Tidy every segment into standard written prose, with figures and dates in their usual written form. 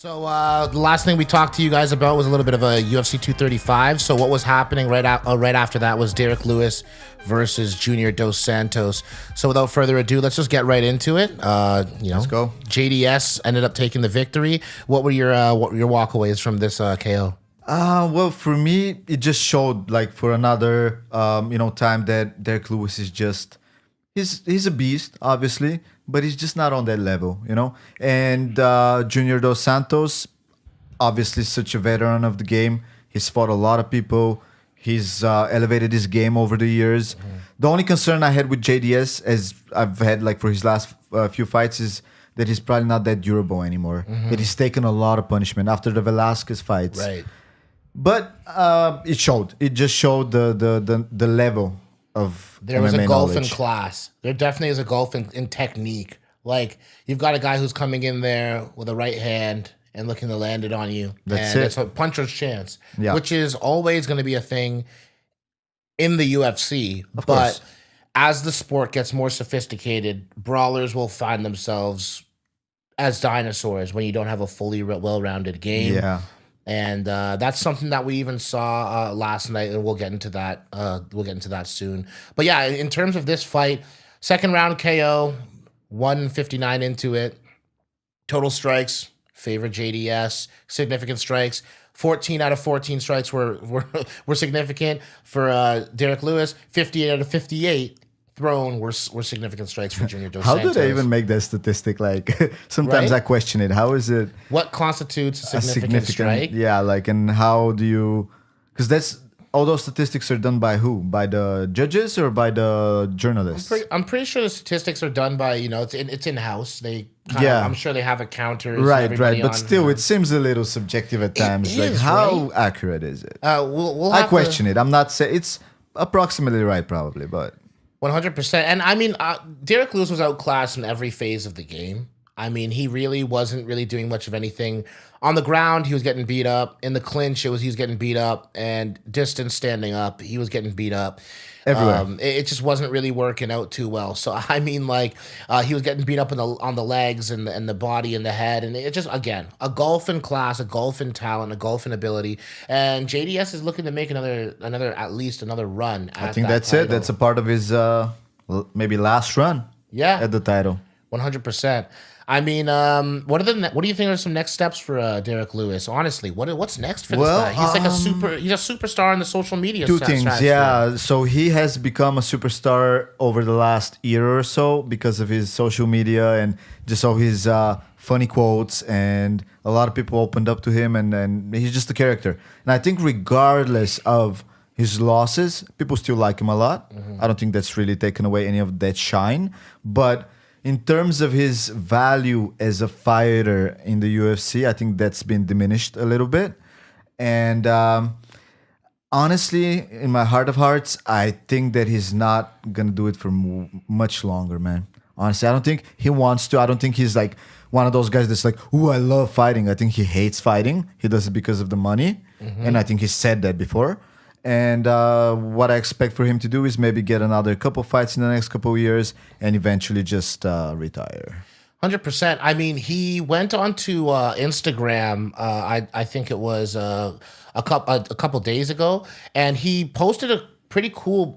So the last thing we talked to you guys about was a little bit of a UFC 235. So what was happening right after that was Derrick Lewis versus Junior Dos Santos. So without further ado, let's just get right into it. Let's go. JDS ended up taking the victory. What were your walkaways from this KO? Well, for me, it just showed like for another time that Derrick Lewis is just he's a beast, obviously, but he's just not on that level, And Junior Dos Santos, obviously, such a veteran of the game. He's fought a lot of people. He's elevated his game over the years. Mm-hmm. The only concern I had with JDS, as I've had like for his last few fights, is that he's probably not that durable anymore. Mm-hmm. That he's taken a lot of punishment after the Velasquez fights. Right. But it showed. It just showed the level of there was MMA a gulf knowledge. in class. There definitely is a gulf in technique. Like you've got a guy who's coming in there with a right hand and looking to land it on you. That's and it. It's a puncher's chance, Yeah. which is always going to be a thing in the UFC. Of but course. as the sport gets more sophisticated, brawlers will find themselves as dinosaurs when you don't have a fully well-rounded game. Yeah. And that's something that we even saw last night, and we'll get into that. We'll get into that soon. But yeah, in terms of this fight, second round KO, 159 into it. Total strikes, favor JDS. Significant strikes, 14 out of 14 strikes were significant for Derrick Lewis. 58 out of 58 thrown were significant strikes for Junior Dos Santos. How do they even make that statistic? Like sometimes Right? I question it. How is it What constitutes a a significant strike? Yeah, like, and how do you? Because that's all those statistics are done by who? By the judges or by the journalists? I'm pretty sure the statistics are done by, it's in house. They Yeah. I'm sure they have accounters. Right. But on, still, it seems a little subjective at times. Like, is, how right? accurate is it? we'll I have question it. I'm not saying it's approximately right, probably, but 100%. And I mean, Derrick Lewis was outclassed in every phase of the game. I mean, he really wasn't really doing much of anything. On the ground, he was getting beat up. In the clinch, he was getting beat up. And distance standing up, he was getting beat up. Everywhere. It just wasn't really working out too well. So, I mean, like, he was getting beat up on the legs and the body and the head. And it just, again, a gulf in class, a gulf in talent, a gulf in ability. And JDS is looking to make at least another run at I think that that's title. it. That's a part of his maybe last run Yeah. at the title. 100%. I mean, what do you think are some next steps for Derrick Lewis? Honestly, what's next for this guy? He's like he's a superstar in the social media. Two things, stratosphere. yeah. So he has become a superstar over the last year or so because of his social media and just all his funny quotes, and a lot of people opened up to him, and he's just a character. And I think regardless of his losses, people still like him a lot. I don't think that's really taken away any of that shine, but in terms of his value as a fighter in the UFC, I think that's been diminished a little bit. And honestly, in my heart of hearts, I think that he's not going to do it for much longer, man. Honestly, I don't think he wants to. I don't think he's like one of those guys that's like, ooh, I love fighting. I think he hates fighting. He does it because of the money. And I think he said that before. And what I expect for him to do is maybe get another couple fights in the next couple of years and eventually just retire. 100%. I mean, he went onto Instagram. I think it was a couple days ago, and he posted a pretty cool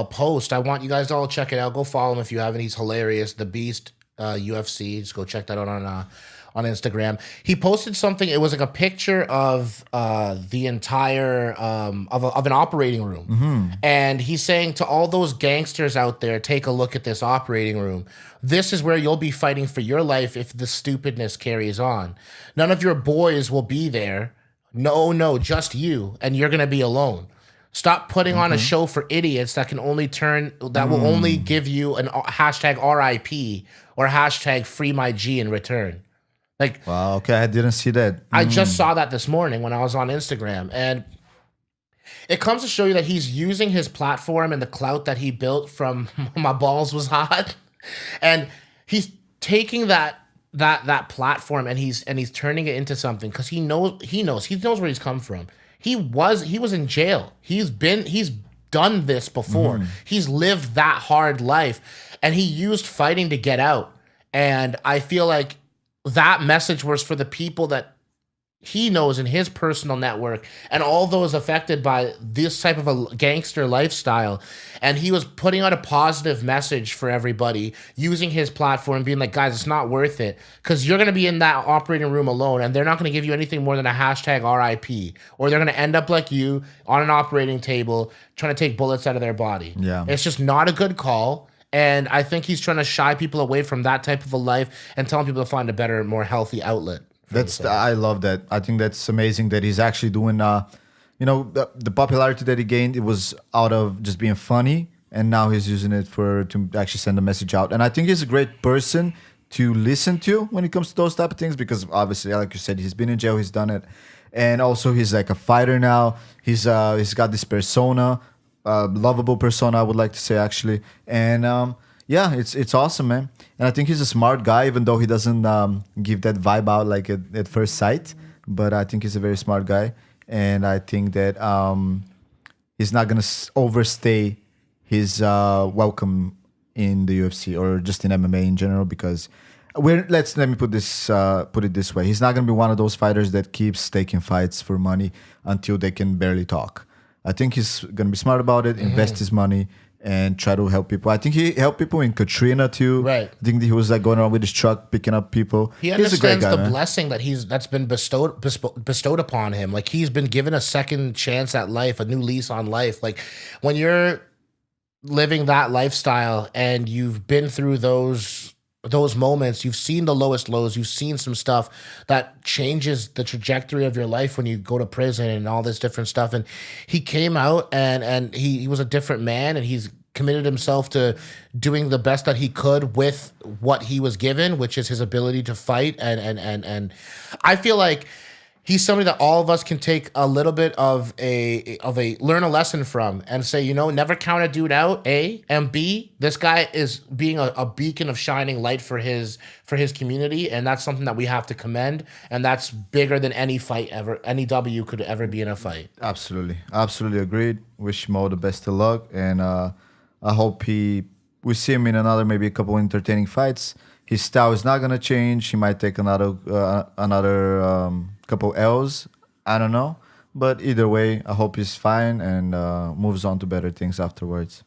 post. I want you guys to all check it out. Go follow him if you haven't. He's hilarious. The Beast UFC. Just go check that out on Instagram. He posted something. It was like a picture of the entire of an operating room, and he's saying to all those gangsters out there, take a look at this operating room. This is where you'll be fighting for your life if the stupidness carries on. None of your boys will be there. No, just you, and you're gonna be alone. Stop putting on a show for idiots that will only give you an hashtag RIP or hashtag free my G in return. Like, Wow, okay, I didn't see that. I just saw that this morning when I was on Instagram, and it comes to show you that he's using his platform and the clout that he built from My Balls Was Hot, and he's taking that platform and he's turning it into something because he knows where he's come from. He was in jail. He's done this before. He's lived that hard life, and he used fighting to get out. And I feel like that message was for the people that he knows in his personal network and all those affected by this type of a gangster lifestyle. And he was putting out a positive message for everybody using his platform, being like, guys, it's not worth it because you're going to be in that operating room alone and they're not going to give you anything more than a hashtag RIP, or they're going to end up like you on an operating table trying to take bullets out of their body. Yeah. It's just not a good call. And I think he's trying to shy people away from that type of a life and telling people to find a better, more healthy outlet. I love that. I think that's amazing that he's actually doing. The popularity that he gained, it was out of just being funny, and now he's using it to actually send a message out. And I think he's a great person to listen to when it comes to those type of things, because obviously, like you said, he's been in jail, he's done it, and also he's like a fighter now. He's got this persona, lovable persona, I would like to say actually, and yeah, it's awesome, man. And I think he's a smart guy, even though he doesn't give that vibe out like at first sight. But I think he's a very smart guy, and I think that he's not gonna overstay his welcome in the UFC or just in MMA in general. Because let me put it this way: he's not gonna be one of those fighters that keeps taking fights for money until they can barely talk. I think he's gonna be smart about it, invest his money, and try to help people. I think he helped people in Katrina too. Right. I think he was like going around with his truck picking up people. He He's a great understands guy, the man. blessing that's been bestowed upon him. Like, he's been given a second chance at life, a new lease on life. Like, when you're living that lifestyle and you've been through those moments, you've seen the lowest lows, you've seen some stuff that changes the trajectory of your life when you go to prison and all this different stuff. And he came out and he was a different man, and he's committed himself to doing the best that he could with what he was given, which is his ability to fight. And I feel like he's somebody that all of us can take a little bit of a learn a lesson from and say, never count a dude out, A, and B, this guy is being a beacon of shining light for his community, and that's something that we have to commend, and that's bigger than any fight ever, any W could ever be in a fight. Absolutely agreed. Wish him all the best of luck, and I hope we see him in maybe a couple entertaining fights. His style is not gonna change. He might take another couple L's. I don't know, but either way, I hope he's fine and moves on to better things afterwards.